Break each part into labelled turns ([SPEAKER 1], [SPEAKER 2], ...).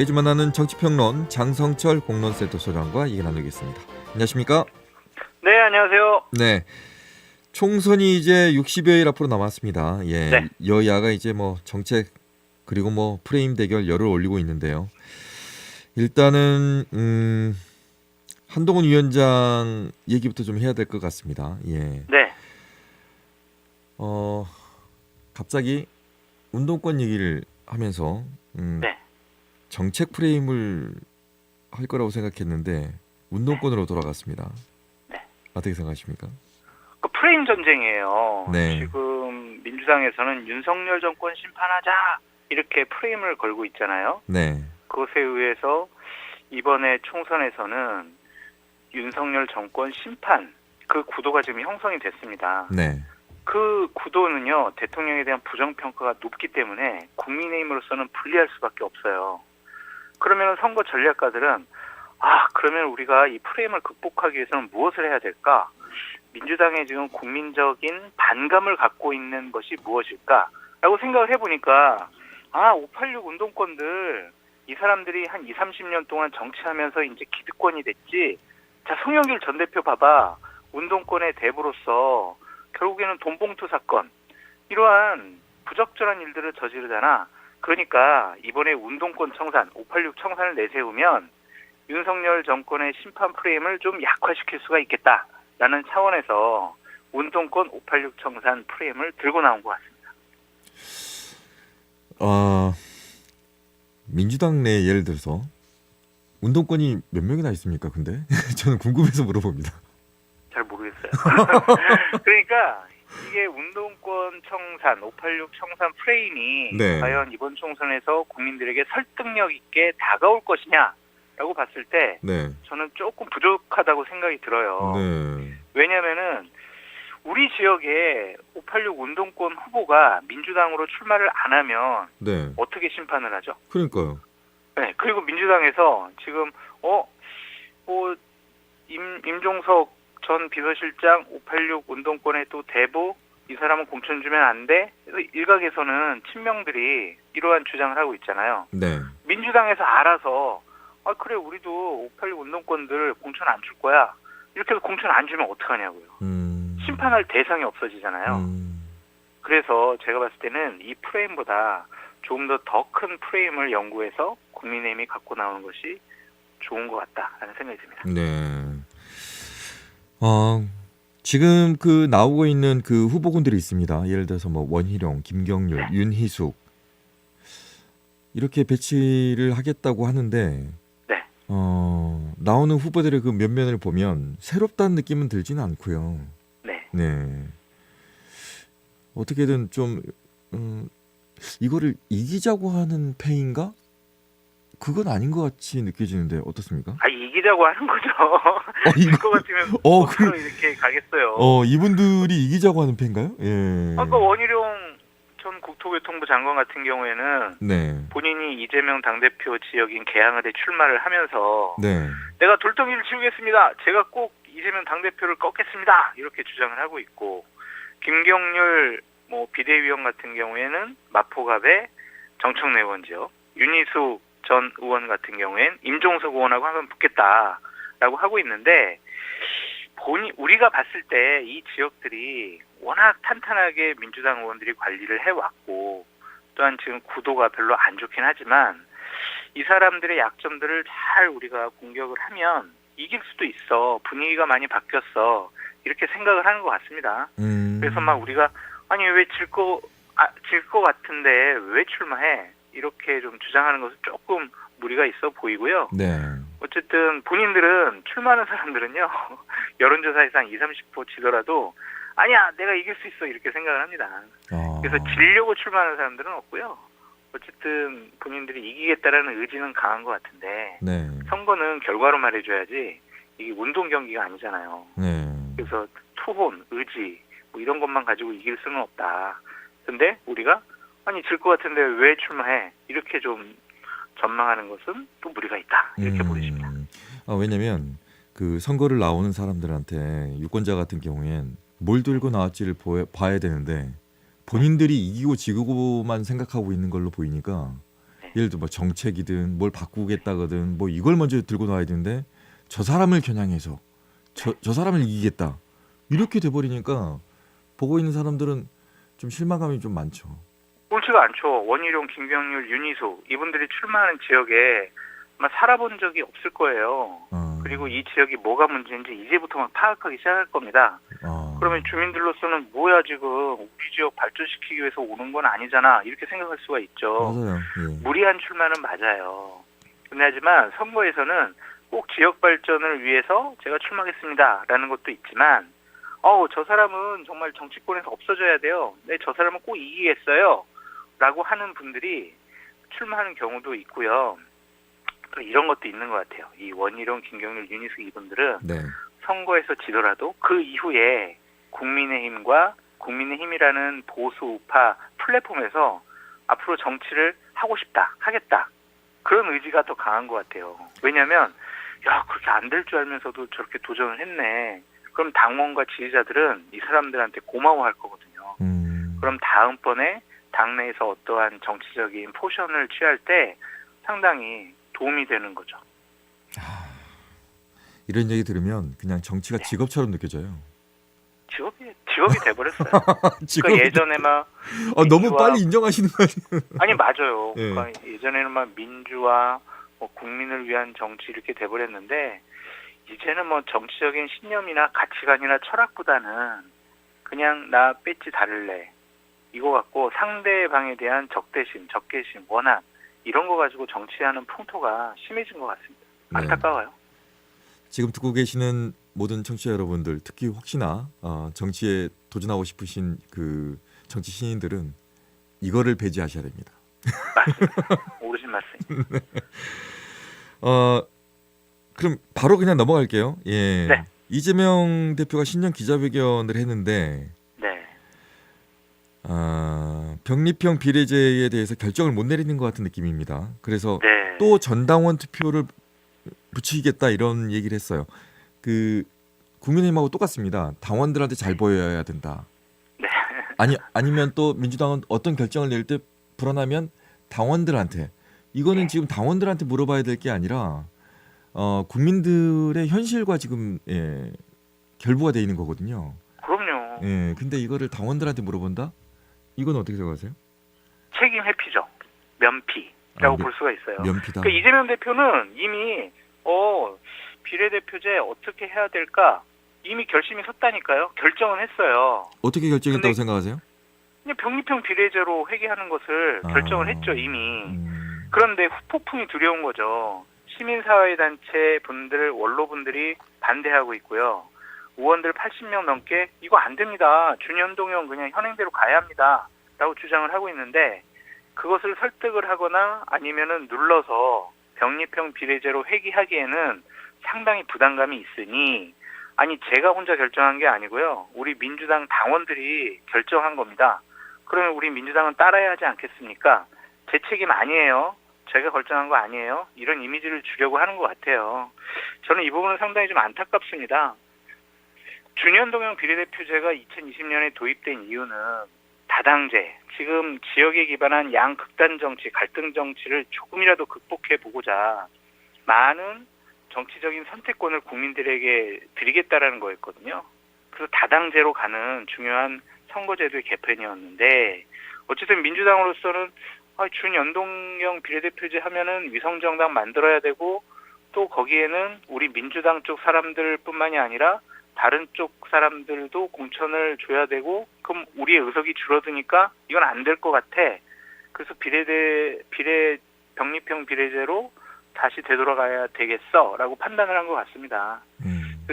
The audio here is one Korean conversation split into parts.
[SPEAKER 1] 매주 만나는 정치평론 장성철 공론센터 소장과 얘기 나누겠습니다. 안녕하십니까?
[SPEAKER 2] 네, 안녕하세요.
[SPEAKER 1] 네, 총선이 이제 60여일 앞으로 남았습니다. 예,
[SPEAKER 2] 네.
[SPEAKER 1] 여야가 이제 뭐 정책 그리고 뭐 프레임 대결 열을 올리고 있는데요. 일단은 한동훈 위원장 얘기부터 좀 해야 될 것 같습니다. 예,
[SPEAKER 2] 네.
[SPEAKER 1] 갑자기 운동권 얘기를 하면서
[SPEAKER 2] 네.
[SPEAKER 1] 정책 프레임을 할 거라고 생각했는데 운동권으로 돌아갔습니다.
[SPEAKER 2] 네.
[SPEAKER 1] 어떻게 생각하십니까?
[SPEAKER 2] 그 프레임 전쟁이에요.
[SPEAKER 1] 네.
[SPEAKER 2] 지금 민주당에서는 윤석열 정권 심판하자 이렇게 프레임을 걸고 있잖아요.
[SPEAKER 1] 네.
[SPEAKER 2] 그것에 의해서 이번에 총선에서는 윤석열 정권 심판 그 구도가 지금 형성이 됐습니다.
[SPEAKER 1] 네.
[SPEAKER 2] 그 구도는요, 대통령에 대한 부정평가가 높기 때문에 국민의힘으로서는 불리할 수밖에 없어요. 그러면 선거 전략가들은 그러면 우리가 이 프레임을 극복하기 위해서는 무엇을 해야 될까? 민주당의 지금 국민적인 반감을 갖고 있는 것이 무엇일까라고 생각을 해보니까 586 운동권들 이 사람들이 한 20, 30년 동안 정치하면서 이제 기득권이 됐지. 자, 송영길 전 대표 봐봐. 운동권의 대부로서 결국에는 돈봉투 사건 이러한 부적절한 일들을 저지르잖아. 그러니까 이번에 운동권 청산, 586 청산을 내세우면 윤석열 정권의 심판 프레임을 좀 약화시킬 수가 있겠다라는 차원에서 운동권 586 청산 프레임을 들고 나온 것 같습니다.
[SPEAKER 1] 민주당 내 예를 들어서 운동권이 몇 명이나 있습니까? 근데 저는 궁금해서 물어봅니다.
[SPEAKER 2] 잘 모르겠어요. 그러니까 이게 운동권 청산, 586 청산 프레임이
[SPEAKER 1] 네.
[SPEAKER 2] 과연 이번 총선에서 국민들에게 설득력 있게 다가올 것이냐라고 봤을 때
[SPEAKER 1] 네.
[SPEAKER 2] 저는 조금 부족하다고 생각이 들어요.
[SPEAKER 1] 네.
[SPEAKER 2] 왜냐하면은 우리 지역에 586 운동권 후보가 민주당으로 출마를 안 하면
[SPEAKER 1] 네.
[SPEAKER 2] 어떻게 심판을 하죠?
[SPEAKER 1] 그러니까요.
[SPEAKER 2] 네, 그리고 민주당에서 지금 임종석 전 비서실장 586 운동권의 또 대부 이 사람은 공천 주면 안 돼. 그래서 일각에서는 친명들이 이러한 주장을 하고 있잖아요.
[SPEAKER 1] 네.
[SPEAKER 2] 민주당에서 알아서 그래 우리도 586 운동권들 공천 안 줄 거야. 이렇게 해서 공천 안 주면 어떡하냐고요. 심판할 대상이 없어지잖아요. 그래서 제가 봤을 때는 이 프레임보다 조금 더 큰 프레임을 연구해서 국민의힘이 갖고 나오는 것이 좋은 것 같다라는 생각이 듭니다.
[SPEAKER 1] 네. 지금 그 나오고 있는 그 후보군들이 있습니다. 예를 들어서 뭐 원희룡, 김경률,
[SPEAKER 2] 네.
[SPEAKER 1] 윤희숙 이렇게 배치를 하겠다고 하는데
[SPEAKER 2] 네.
[SPEAKER 1] 나오는 후보들의 그 면면을 보면 새롭다는 느낌은 들지는 않고요.
[SPEAKER 2] 네.
[SPEAKER 1] 네. 어떻게든 좀 이거를 이기자고 하는 패인가? 그건 아닌 것 같이 느껴지는데 어떻습니까?
[SPEAKER 2] 이기자고 하는 거죠. 질 것 같으면
[SPEAKER 1] 그-
[SPEAKER 2] 이렇게 가겠어요.
[SPEAKER 1] 이분들이 이기자고 하는 패인가요? 예.
[SPEAKER 2] 아까 원희룡 전 국토교통부 장관 같은 경우에는
[SPEAKER 1] 네.
[SPEAKER 2] 본인이 이재명 당대표 지역인 계양을에 출마를 하면서
[SPEAKER 1] 네.
[SPEAKER 2] 내가 돌덩이를 치우겠습니다. 제가 꼭 이재명 당대표를 꺾겠습니다. 이렇게 주장을 하고 있고 김경률 비대위원 같은 경우에는 마포갑의 정청래 의원 지역, 윤희숙 전 의원 같은 경우엔 임종석 의원하고 한번 붙겠다라고 하고 있는데 우리가 봤을 때 이 지역들이 워낙 탄탄하게 민주당 의원들이 관리를 해왔고 또한 지금 구도가 별로 안 좋긴 하지만 이 사람들의 약점들을 잘 우리가 공격을 하면 이길 수도 있어. 분위기가 많이 바뀌었어. 이렇게 생각을 하는 것 같습니다. 그래서 막 우리가 왜 질 거 같은데 왜 출마해? 이렇게 좀 주장하는 것은 조금 무리가 있어 보이고요.
[SPEAKER 1] 네.
[SPEAKER 2] 어쨌든 본인들은 출마하는 사람들은요. 여론조사에서 한 20, 30% 지더라도 아니야 내가 이길 수 있어 이렇게 생각을 합니다. 그래서 지려고 출마하는 사람들은 없고요. 어쨌든 본인들이 이기겠다라는 의지는 강한 것 같은데
[SPEAKER 1] 네.
[SPEAKER 2] 선거는 결과로 말해줘야지 이게 운동 경기가 아니잖아요.
[SPEAKER 1] 네.
[SPEAKER 2] 그래서 투혼, 의지 이런 것만 가지고 이길 수는 없다. 근데 우리가 질 것 같은데 왜 출마해? 이렇게 좀 전망하는 것은 또 무리가 있다. 이렇게 보여집니다.
[SPEAKER 1] 왜냐면 그 선거를 나오는 사람들한테 유권자 같은 경우엔 뭘 들고 나왔지를 봐야 되는데 본인들이 이기고 지고만 생각하고 있는 걸로 보이니까
[SPEAKER 2] 네.
[SPEAKER 1] 예를 들어 뭐 정책이든 뭘 바꾸겠다거든 뭐 이걸 먼저 들고 나와야 되는데 저 사람을 겨냥해서 저 사람을 이기겠다 이렇게 돼버리니까 보고 있는 사람들은 좀 실망감이 좀 많죠.
[SPEAKER 2] 옳지가 않죠. 원희룡, 김병률, 윤희수 이분들이 출마하는 지역에 아마 살아본 적이 없을 거예요. 그리고 이 지역이 뭐가 문제인지 이제부터 막 파악하기 시작할 겁니다. 그러면 주민들로서는 뭐야 지금 우리 지역 발전시키기 위해서 오는 건 아니잖아 이렇게 생각할 수가 있죠.
[SPEAKER 1] 맞아요. 예.
[SPEAKER 2] 무리한 출마는 맞아요. 근데 하지만 선거에서는 꼭 지역 발전을 위해서 제가 출마하겠습니다라는 것도 있지만 저 사람은 정말 정치권에서 없어져야 돼요. 네, 저 사람은 꼭 이기겠어요. 라고 하는 분들이 출마하는 경우도 있고요. 또 이런 것도 있는 것 같아요. 이 원희룡, 김경률, 윤희숙 이분들은
[SPEAKER 1] 네.
[SPEAKER 2] 선거에서 지더라도 그 이후에 국민의힘과 국민의힘이라는 보수 우파 플랫폼에서 앞으로 정치를 하고 싶다, 하겠다. 그런 의지가 더 강한 것 같아요. 왜냐하면 야 그렇게 안 될 줄 알면서도 저렇게 도전을 했네. 그럼 당원과 지지자들은 이 사람들한테 고마워할 거거든요. 그럼 다음번에 당내에서 어떠한 정치적인 포션을 취할 때 상당히 도움이 되는 거죠.
[SPEAKER 1] 이런 얘기 들으면 그냥 정치가
[SPEAKER 2] 네.
[SPEAKER 1] 직업처럼 느껴져요.
[SPEAKER 2] 직업이 돼버렸어요.
[SPEAKER 1] 직업이-
[SPEAKER 2] 그러니까 예전에 막
[SPEAKER 1] 너무
[SPEAKER 2] 민주화-
[SPEAKER 1] 빨리 인정하시는 거 아니에요?
[SPEAKER 2] 아니 맞아요.
[SPEAKER 1] 네.
[SPEAKER 2] 그러니까 예전에는 막 민주화, 국민을 위한 정치 이렇게 돼버렸는데 이제는 뭐 정치적인 신념이나 가치관이나 철학보다는 그냥 나 배지 다를래 이거 갖고 상대방에 대한 적대심, 적개심, 원한 이런 거 가지고 정치하는 풍토가 심해진 것 같습니다.
[SPEAKER 1] 네.
[SPEAKER 2] 안타까워요.
[SPEAKER 1] 지금 듣고 계시는 모든 청취자 여러분들, 특히 혹시나 정치에 도전하고 싶으신 그 정치 신인들은 이거를 배제하셔야 됩니다.
[SPEAKER 2] 맞습니다. 옳으신 말씀입니다.
[SPEAKER 1] 그럼 바로 그냥 넘어갈게요. 예.
[SPEAKER 2] 네.
[SPEAKER 1] 이재명 대표가 신년 기자회견을 했는데
[SPEAKER 2] 네.
[SPEAKER 1] 병립형 비례제에 대해서 결정을 못 내리는 것 같은 느낌입니다. 그래서
[SPEAKER 2] 네.
[SPEAKER 1] 또 전당원 투표를 붙이겠다 이런 얘기를 했어요. 그 국민의힘하고 똑같습니다. 당원들한테 잘 보여야 된다.
[SPEAKER 2] 네.
[SPEAKER 1] 아니면 또 민주당은 어떤 결정을 낼 때 불안하면 당원들한테 이거는
[SPEAKER 2] 네.
[SPEAKER 1] 지금 당원들한테 물어봐야 될 게 아니라 국민들의 현실과 지금 결부가 돼 있는 거거든요.
[SPEAKER 2] 그럼요.
[SPEAKER 1] 예, 근데 이거를 당원들한테 물어본다? 이건 어떻게 생각하세요?
[SPEAKER 2] 책임 회피죠. 면피라고 볼 수가 있어요.
[SPEAKER 1] 면피다.
[SPEAKER 2] 그러니까 이재명 대표는 이미 비례대표제 어떻게 해야 될까 이미 결심이 섰다니까요. 결정은 했어요.
[SPEAKER 1] 어떻게 결정했다고
[SPEAKER 2] 근데-
[SPEAKER 1] 생각하세요?
[SPEAKER 2] 그냥 병립형 비례제로 회귀하는 것을 결정을 했죠 이미.
[SPEAKER 1] 음,
[SPEAKER 2] 그런데 후폭풍이 두려운 거죠. 시민사회단체 분들, 원로분들이 반대하고 있고요. 의원들 80명 넘게 이거 안 됩니다. 준연동형 그냥 현행대로 가야 합니다. 라고 주장을 하고 있는데 그것을 설득을 하거나 아니면은 눌러서 병립형 비례제로 회귀하기에는 상당히 부담감이 있으니 아니 제가 혼자 결정한 게 아니고요. 우리 민주당 당원들이 결정한 겁니다. 그러면 우리 민주당은 따라야 하지 않겠습니까? 제 책임 아니에요. 제가 결정한 거 아니에요. 이런 이미지를 주려고 하는 것 같아요. 저는 이 부분은 상당히 좀 안타깝습니다. 준연동형 비례대표제가 2020년에 도입된 이유는 다당제, 지금 지역에 기반한 양극단 정치, 갈등 정치를 조금이라도 극복해 보고자 많은 정치적인 선택권을 국민들에게 드리겠다라는 거였거든요. 그래서 다당제로 가는 중요한 선거제도의 개편이었는데 어쨌든 민주당으로서는 준연동형 비례대표제 하면은 위성정당 만들어야 되고 또 거기에는 우리 민주당 쪽 사람들뿐만이 아니라 다른 쪽 사람들도 공천을 줘야 되고 그럼 우리의 의석이 줄어드니까 이건 안 될 것 같아. 그래서 병립형 비례제로 다시 되돌아가야 되겠어라고 판단을 한 것 같습니다.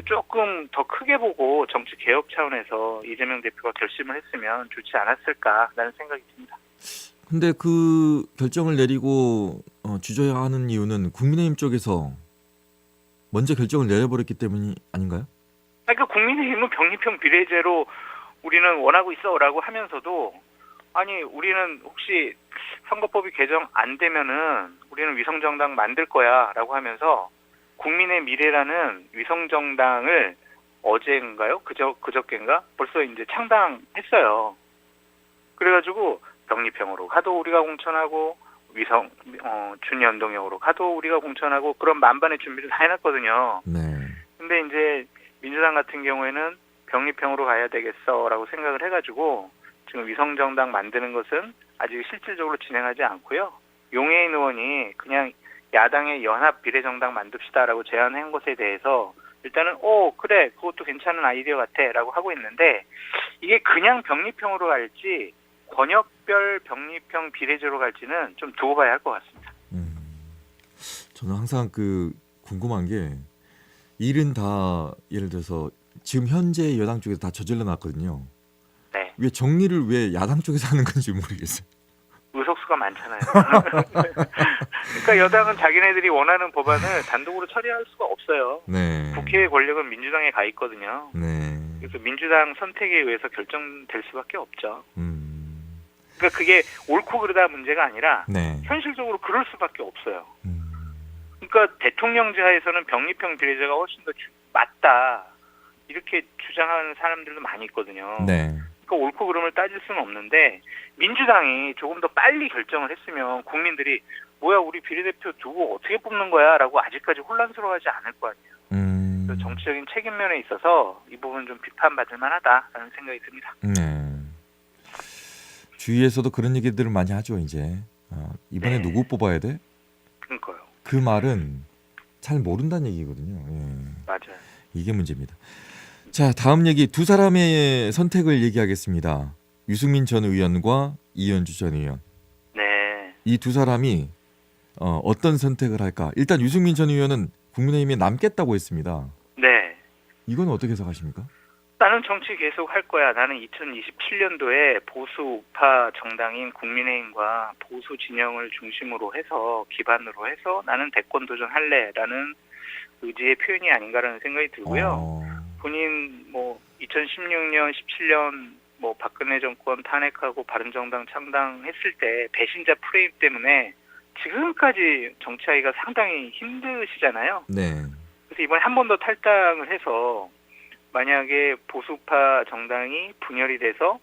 [SPEAKER 2] 조금 더 크게 보고 정치 개혁 차원에서 이재명 대표가 결심을 했으면 좋지 않았을까라는 생각이 듭니다.
[SPEAKER 1] 근데 그 결정을 내리고 주저야 하는 이유는 국민의힘 쪽에서 먼저 결정을 내려버렸기 때문이 아닌가요?
[SPEAKER 2] 그러니까 국민의힘은 병립형 비례제로 우리는 원하고 있어라고 하면서도 아니 우리는 혹시 선거법이 개정 안 되면은 우리는 위성정당 만들 거야라고 하면서 국민의 미래라는 위성정당을 어제인가요? 그저께인가? 벌써 이제 창당했어요. 그래가지고 병립형으로 가도 우리가 공천하고 위성 준연동형으로 가도 우리가 공천하고 그런 만반의 준비를 다 해놨거든요.
[SPEAKER 1] 네.
[SPEAKER 2] 근데 이제 민주당 같은 경우에는 병립형으로 가야 되겠어라고 생각을 해가지고 지금 위성정당 만드는 것은 아직 실질적으로 진행하지 않고요. 용해인 의원이 그냥 야당의 연합 비례정당 만듭시다라고 제안한 것에 대해서 일단은 그래 그것도 괜찮은 아이디어 같아라고 하고 있는데 이게 그냥 병립형으로 갈지 권역별 병립형 비례제로 갈지는 좀 두고 봐야 할 것 같습니다.
[SPEAKER 1] 저는 항상 궁금한 게 일은 다 예를 들어서 지금 현재 여당 쪽에서 다 저질러 놨거든요.
[SPEAKER 2] 네.
[SPEAKER 1] 왜 정리를 왜 야당 쪽에서 하는 건지 모르겠어요.
[SPEAKER 2] 의석수가 많잖아요. 그러니까 여당은 자기네들이 원하는 법안을 단독으로 처리할 수가 없어요.
[SPEAKER 1] 네.
[SPEAKER 2] 국회의 권력은 민주당에 가 있거든요.
[SPEAKER 1] 네.
[SPEAKER 2] 그래서 민주당 선택에 의해서 결정될 수밖에 없죠. 그러니까 그게 옳고 그르다 문제가 아니라
[SPEAKER 1] 네.
[SPEAKER 2] 현실적으로 그럴 수밖에 없어요. 그러니까 대통령제하에서는 병립형 비례제가 훨씬 더 맞다 이렇게 주장하는 사람들도 많이 있거든요.
[SPEAKER 1] 네.
[SPEAKER 2] 그러니까 옳고 그름을 따질 수는 없는데 민주당이 조금 더 빨리 결정을 했으면 국민들이 뭐야 우리 비례대표 두고 어떻게 뽑는 거야 라고 아직까지 혼란스러워하지 않을 거 아니에요. 그래서 정치적인 책임면에 있어서 이 부분 좀 비판받을 만하다라는 생각이 듭니다.
[SPEAKER 1] 네. 주위에서도 그런 얘기들을 많이 하죠. 이제 이번에
[SPEAKER 2] 네.
[SPEAKER 1] 누구 뽑아야 돼?
[SPEAKER 2] 그러니까요.
[SPEAKER 1] 그 말은 잘 모른다는 얘기거든요. 예.
[SPEAKER 2] 맞아요.
[SPEAKER 1] 이게 문제입니다. 자, 다음 얘기 두 사람의 선택을 얘기하겠습니다. 유승민 전 의원과 이현주 전 의원.
[SPEAKER 2] 네.
[SPEAKER 1] 이 두 사람이 어떤 선택을 할까? 일단 유승민 전 의원은 국민의힘에 남겠다고 했습니다.
[SPEAKER 2] 네.
[SPEAKER 1] 이건 어떻게 해석하십니까?
[SPEAKER 2] 나는 정치 계속 할 거야. 나는 2027년도에 보수 우파 정당인 국민의힘과 보수 진영을 중심으로 해서 기반으로 해서 나는 대권 도전할래라는 의지의 표현이 아닌가라는 생각이 들고요. 본인 2016년, 17년 박근혜 정권 탄핵하고 바른정당 창당했을 때 배신자 프레임 때문에 지금까지 정치하기가 상당히 힘드시잖아요.
[SPEAKER 1] 네.
[SPEAKER 2] 그래서 이번에 한 번 더 탈당을 해서 만약에 보수파 정당이 분열이 돼서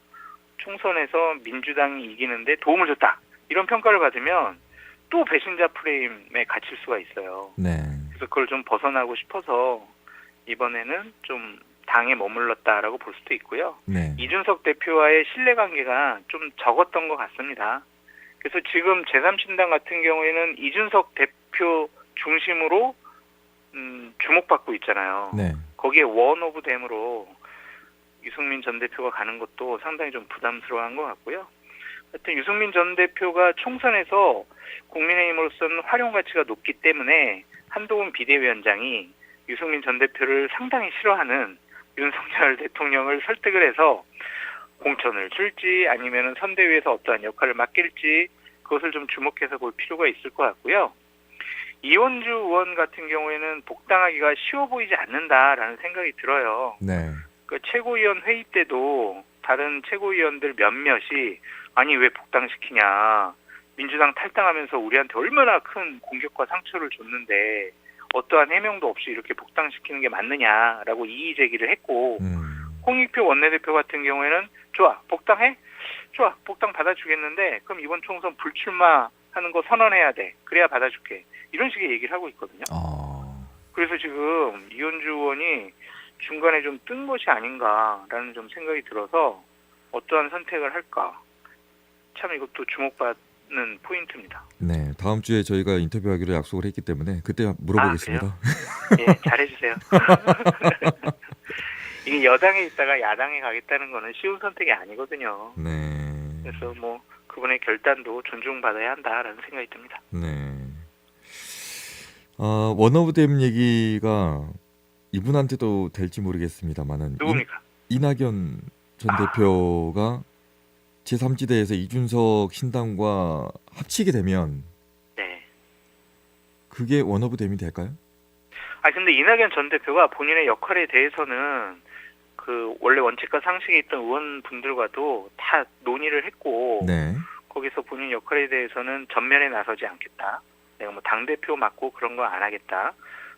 [SPEAKER 2] 총선에서 민주당이 이기는데 도움을 줬다. 이런 평가를 받으면 또 배신자 프레임에 갇힐 수가 있어요.
[SPEAKER 1] 네.
[SPEAKER 2] 그래서 그걸 좀 벗어나고 싶어서 이번에는 좀 당에 머물렀다라고 볼 수도 있고요.
[SPEAKER 1] 네.
[SPEAKER 2] 이준석 대표와의 신뢰관계가 좀 적었던 것 같습니다. 그래서 지금 제3신당 같은 경우에는 이준석 대표 중심으로 주목받고 있잖아요.
[SPEAKER 1] 네.
[SPEAKER 2] 거기에 원 오브 댐으로 유승민 전 대표가 가는 것도 상당히 좀 부담스러워한 것 같고요. 하여튼 유승민 전 대표가 총선에서 국민의힘으로서는 활용 가치가 높기 때문에 한동훈 비대위원장이 유승민 전 대표를 상당히 싫어하는 윤석열 대통령을 설득을 해서 공천을 줄지 아니면 선대위에서 어떠한 역할을 맡길지 그것을 좀 주목해서 볼 필요가 있을 것 같고요. 이원주 의원 같은 경우에는 복당하기가 쉬워 보이지 않는다라는 생각이 들어요.
[SPEAKER 1] 네.
[SPEAKER 2] 그 최고위원 회의 때도 다른 최고위원들 몇몇이 아니 왜 복당시키냐. 민주당 탈당하면서 우리한테 얼마나 큰 공격과 상처를 줬는데 어떠한 해명도 없이 이렇게 복당시키는 게 맞느냐라고 이의 제기를 했고 홍익표 원내대표 같은 경우에는 좋아 복당해? 좋아 복당 받아주겠는데 그럼 이번 총선 불출마하는 거 선언해야 돼. 그래야 받아줄게. 이런 식의 얘기를 하고 있거든요. 그래서 지금 이현주 의원이 중간에 좀 뜬 것이 아닌가라는 좀 생각이 들어서 어떠한 선택을 할까. 참 이것도 주목받는 포인트입니다.
[SPEAKER 1] 네, 다음 주에 저희가 인터뷰하기로 약속을 했기 때문에 그때 물어보겠습니다.
[SPEAKER 2] 예, 잘해주세요. 이게 여당에 있다가 야당에 가겠다는 거는 쉬운 선택이 아니거든요.
[SPEAKER 1] 네.
[SPEAKER 2] 그래서 그분의 결단도 존중받아야 한다라는 생각이 듭니다.
[SPEAKER 1] 네. 원오브댐 얘기가 이분한테도 될지 모르겠습니다만은
[SPEAKER 2] 누굽니까?
[SPEAKER 1] 이낙연 전 대표가 제3지대에서 이준석 신당과 합치게 되면
[SPEAKER 2] 네.
[SPEAKER 1] 그게 원오브댐이 될까요?
[SPEAKER 2] 근데 이낙연 전 대표가 본인의 역할에 대해서는 그 원래 원칙과 상식에 있던 의원분들과도 다 논의를 했고
[SPEAKER 1] 네.
[SPEAKER 2] 거기서 본인 역할에 대해서는 전면에 나서지 않겠다. 내가 당대표 맡고 그런 거 안 하겠다.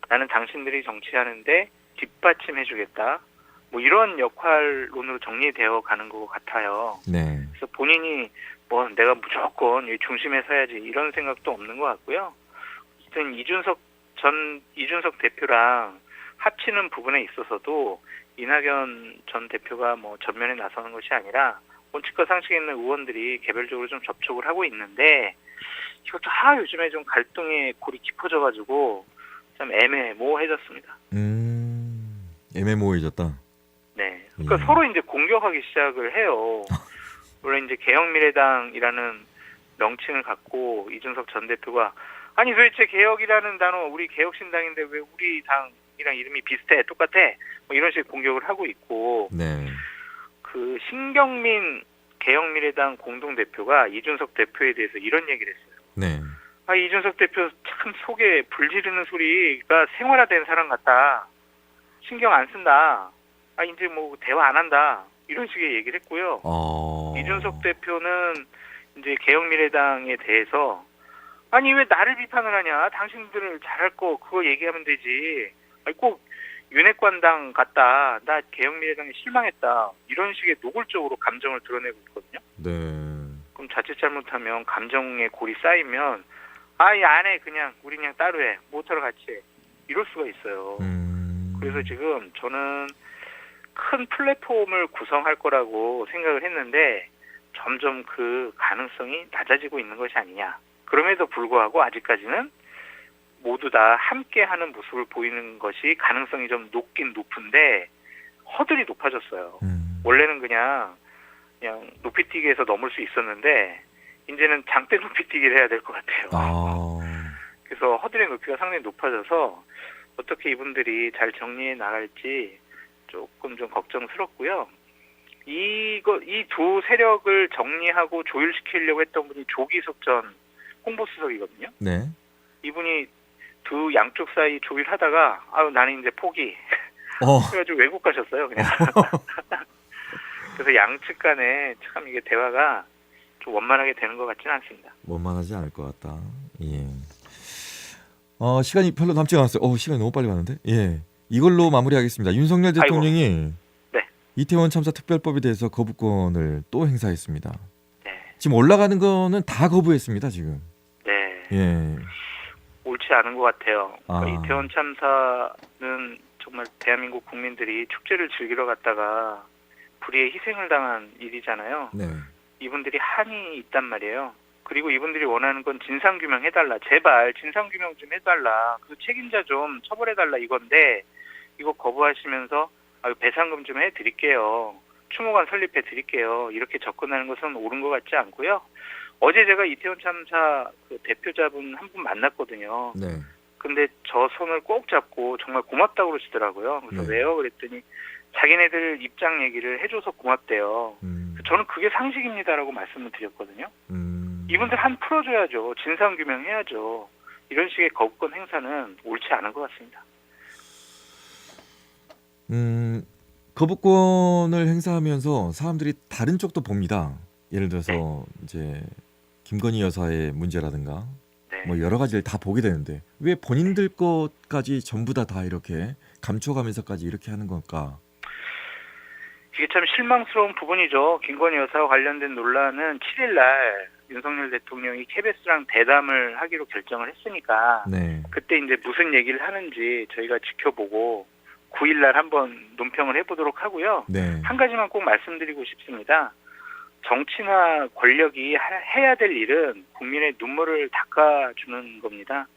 [SPEAKER 2] 나는 당신들이 정치하는데 뒷받침해주겠다. 이런 역할론으로 정리되어 가는 것 같아요.
[SPEAKER 1] 네.
[SPEAKER 2] 그래서 본인이 뭐 내가 무조건 이 중심에 서야지 이런 생각도 없는 것 같고요. 어쨌든 이준석 대표랑 합치는 부분에 있어서도 이낙연 전 대표가 뭐 전면에 나서는 것이 아니라 원칙과 상식에 있는 의원들이 개별적으로 좀 접촉을 하고 있는데 이것도 요즘에 좀 갈등의 골이 깊어져가지고 좀 애매모호해졌습니다.
[SPEAKER 1] 애매모호해졌다.
[SPEAKER 2] 네, 그러니까
[SPEAKER 1] 예.
[SPEAKER 2] 서로 이제 공격하기 시작을 해요. 원래 이제 개혁미래당이라는 명칭을 갖고 이준석 전 대표가 아니 도대체 개혁이라는 단어 우리 개혁신당인데 왜 우리 당이랑 이름이 비슷해 똑같아 뭐 이런 식의 공격을 하고 있고
[SPEAKER 1] 네.
[SPEAKER 2] 그 신경민 개혁미래당 공동대표가 이준석 대표에 대해서 이런 얘기를 했어요.
[SPEAKER 1] 네.
[SPEAKER 2] 이준석 대표 참 속에 불 지르는 소리가 생활화된 사람 같다. 신경 안 쓴다. 이제 뭐 대화 안 한다. 이런 식의 얘기를 했고요. 이준석 대표는 이제 개혁미래당에 대해서 아니 왜 나를 비판을 하냐? 당신들을 잘할 거 그거 얘기하면 되지. 꼭 윤핵관당 같다. 나 개혁미래당에 실망했다. 이런 식의 노골적으로 감정을 드러내고 있거든요.
[SPEAKER 1] 네.
[SPEAKER 2] 그럼 자칫 잘못하면 감정의 골이 쌓이면 이 안에 그냥 우리 그냥 따로 해. 모터를 같이 해. 이럴 수가 있어요. 그래서 지금 저는 큰 플랫폼을 구성할 거라고 생각을 했는데 점점 그 가능성이 낮아지고 있는 것이 아니냐. 그럼에도 불구하고 아직까지는 모두 다 함께하는 모습을 보이는 것이 가능성이 좀 높긴 높은데 허들이 높아졌어요. 원래는 그냥 높이뛰기에서 넘을 수 있었는데 이제는 장대 높이뛰기를 해야 될 것 같아요. 그래서 허들의 높이가 상당히 높아져서 어떻게 이분들이 잘 정리해 나갈지 조금 좀 걱정스럽고요. 이 두 세력을 정리하고 조율시키려고 했던 분이 조기석 전 홍보수석이거든요.
[SPEAKER 1] 네.
[SPEAKER 2] 이분이 두 양쪽 사이 조율하다가 나는 이제 포기. 그래가지고 외국 가셨어요, 그냥. 그래서 양측 간에 참 이게 대화가 좀 원만하게 되는 것 같지는 않습니다.
[SPEAKER 1] 원만하지 않을 것 같다. 예. 시간이 별로 남지 않았어요. 시간이 너무 빨리 갔는데. 예. 이걸로 마무리하겠습니다. 윤석열 대통령이
[SPEAKER 2] 네.
[SPEAKER 1] 이태원 참사 특별법에 대해서 거부권을 또 행사했습니다.
[SPEAKER 2] 네.
[SPEAKER 1] 지금 올라가는 거는 다 거부했습니다, 지금.
[SPEAKER 2] 네.
[SPEAKER 1] 예.
[SPEAKER 2] 옳지 않은 것 같아요. 이태원 참사는 정말 대한민국 국민들이 축제를 즐기러 갔다가 불의의 희생을 당한 일이잖아요.
[SPEAKER 1] 네.
[SPEAKER 2] 이분들이 한이 있단 말이에요. 그리고 이분들이 원하는 건 진상규명 해달라. 제발 진상규명 좀 해달라. 그 책임자 좀 처벌해달라 이건데 이거 거부하시면서 배상금 좀 해드릴게요. 추모관 설립해드릴게요. 이렇게 접근하는 것은 옳은 것 같지 않고요. 어제 제가 이태원 참사 그 대표자분 한 분 만났거든요.
[SPEAKER 1] 네.
[SPEAKER 2] 근데 저 손을 꼭 잡고 정말 고맙다고 그러시더라고요. 그래서 왜요? 그랬더니 자기네들 입장 얘기를 해줘서 고맙대요. 저는 그게 상식입니다라고 말씀을 드렸거든요. 이분들 한 풀어줘야죠. 진상규명 해야죠. 이런 식의 거부권 행사는 옳지 않은 것 같습니다.
[SPEAKER 1] 거부권을 행사하면서 사람들이 다른 쪽도 봅니다. 예를 들어서 이제 김건희 여사의 문제라든가 뭐 여러 가지를 다 보게 되는데 왜 본인들 것까지 전부 다 이렇게 감춰가면서까지 이렇게 하는 걸까?
[SPEAKER 2] 이게 참 실망스러운 부분이죠. 김건희 여사와 관련된 논란은 7일 날 윤석열 대통령이 KBS랑 대담을 하기로 결정을 했으니까 그때 이제 무슨 얘기를 하는지 저희가 지켜보고 9일 날 한번 논평을 해보도록 하고요. 한 가지만 꼭 말씀드리고 싶습니다. 정치나 권력이 해야 될 일은 국민의 눈물을 닦아주는 겁니다.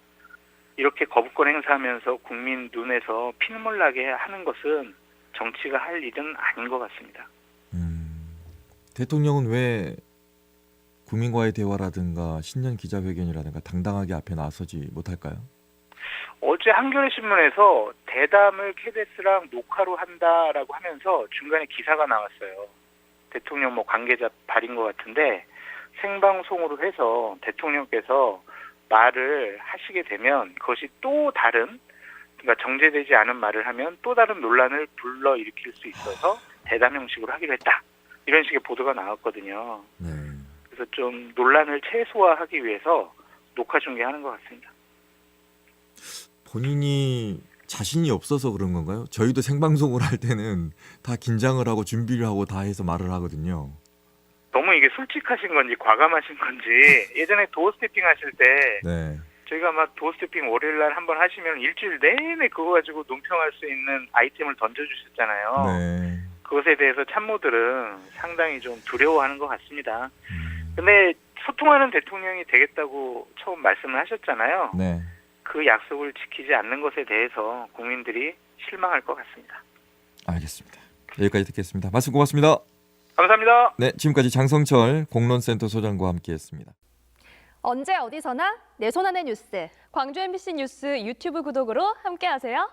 [SPEAKER 2] 이렇게 거부권 행사하면서 국민 눈에서 피눈물 나게 하는 것은 정치가 할 일은 아닌 것 같습니다.
[SPEAKER 1] 대통령은 왜 국민과의 대화라든가 신년 기자회견이라든가 당당하게 앞에 나서지 못할까요?
[SPEAKER 2] 어제 한겨레 신문에서 대담을 KBS랑 녹화로 한다라고 하면서 중간에 기사가 나왔어요. 대통령 관계자 발인 것 같은데 생방송으로 해서 대통령께서 말을 하시게 되면 그것이 또 다른 그러니까 정제되지 않은 말을 하면 또 다른 논란을 불러일으킬 수 있어서 대담 형식으로 하기로 했다. 이런 식의 보도가 나왔거든요. 그래서 좀 논란을 최소화하기 위해서 녹화 중계하는 것 같습니다.
[SPEAKER 1] 본인이 자신이 없어서 그런 건가요? 저희도 생방송을 할 때는 다 긴장을 하고 준비를 하고 다 해서 말을 하거든요.
[SPEAKER 2] 너무 이게 솔직하신 건지 과감하신 건지 예전에 도어 스태핑 하실 때
[SPEAKER 1] 네.
[SPEAKER 2] 저희가 막 도어 스태핑 월요일 날 한번 하시면 일주일 내내 그거 가지고 논평할 수 있는 아이템을 던져주셨잖아요.
[SPEAKER 1] 네.
[SPEAKER 2] 그것에 대해서 참모들은 상당히 좀 두려워하는 것 같습니다.
[SPEAKER 1] 음.
[SPEAKER 2] 근데 소통하는 대통령이 되겠다고 처음 말씀을 하셨잖아요.
[SPEAKER 1] 네.
[SPEAKER 2] 그 약속을 지키지 않는 것에 대해서 국민들이 실망할 것 같습니다.
[SPEAKER 1] 알겠습니다. 여기까지 듣겠습니다. 말씀 고맙습니다.
[SPEAKER 2] 감사합니다.
[SPEAKER 1] 네, 지금까지 장성철 공론센터 소장과 함께했습니다.
[SPEAKER 3] 언제 어디서나 내 손 안의 뉴스.
[SPEAKER 4] 광주 MBC 뉴스 유튜브 구독으로 함께하세요.